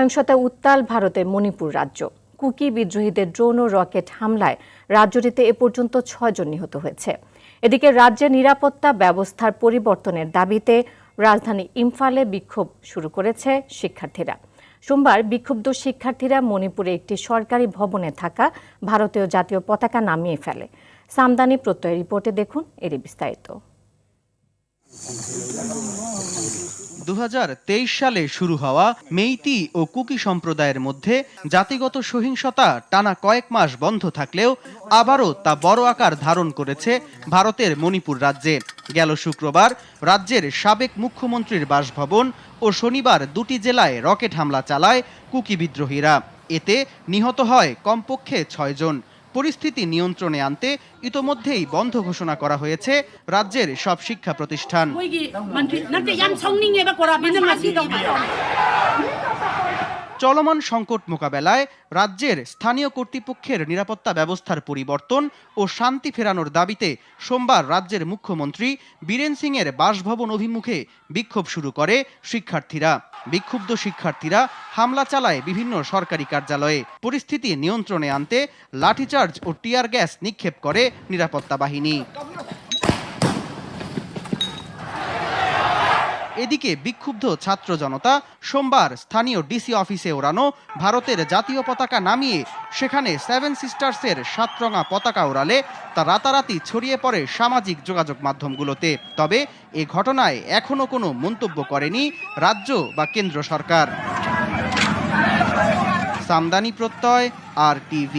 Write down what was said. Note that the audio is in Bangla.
সহিংসতা উত্তাল ভারতের মণিপুর রাজ্য। কুকি বিদ্রোহীদের ড্রোন ও রকেট হামলায় রাজ্যটিতে এ পর্যন্ত ৬ জন নিহত হয়েছে। এদিকে রাজ্যের নিরাপত্তা ব্যবস্থার পরিবর্তনের দাবিতে রাজধানী ইম্ফলে বিক্ষোভ শুরু করেছে শিক্ষার্থীরা। সোমবার বিক্ষুব্ধ শিক্ষার্থীরা মণিপুরে একটি সরকারি ভবনে থাকা ভারতীয় জাতীয় পতাকা নামিয়ে ফেলে। সামদানি প্রত্যয় রিপোর্টে দেখুন এর বিস্তারিত। ২০২৩ সালে শুরু হওয়া মেইতি ও কুকি সম্প্রদায়ের মধ্যে জাতিগত সহিংসতা টানা কয়েক মাস বন্ধ থাকলেও আবারও তা বড় আকার ধারণ করেছে ভারতের মণিপুর রাজ্যে। গেল শুক্রবার রাজ্যের সাবেক মুখ্যমন্ত্রীর বাসভবন ও শনিবার দুটি জেলায় রকেট হামলা চালায় কুকি বিদ্রোহীরা। এতে নিহত হয় কমপক্ষে ৬ জন। পরিস্থিতি নিয়ন্ত্রণে আনতে ইতোমধ্যেই বন্ধ ঘোষণা করা হয়েছে রাজ্যের সব শিক্ষা প্রতিষ্ঠান। চলমান সংকট মোকাবেলায় রাজ্যের স্থানীয় কর্তৃপক্ষের নিরাপত্তা ব্যবস্থার পরিবর্তন ও শান্তি ফেরানোর দাবিতে সোমবার রাজ্যের মুখ্যমন্ত্রী বীরেন সিং এর বাসভবন অভিমুখে বিক্ষোভ শুরু করে শিক্ষার্থীরা। বিক্ষুব্ধ শিক্ষার্থীরা হামলা চালায় বিভিন্ন সরকারি কার্যালয়ে। পরিস্থিতি নিয়ন্ত্রণে আনতে লাঠিচার্জ ও টিয়ার গ্যাস নিক্ষেপ করে নিরাপত্তা বাহিনী। এদিকে বিক্ষুব্ধ ছাত্র জনতা সোমবার স্থানীয় ডিসি অফিসে ওড়ানো ভারতের জাতীয় পতাকা নামিয়ে সেখানে 7 সিস্টার্সের 7 রঙা পতাকা ওড়ালে তা রাতারাতি ছড়িয়ে পড়ে সামাজিক যোগাযোগ মাধ্যমগুলোতে। তবে এ ঘটনায় এখনো কোনো মন্তব্য করেনি রাজ্য বা কেন্দ্র সরকার। সামদানি প্রত্যয়, RTV।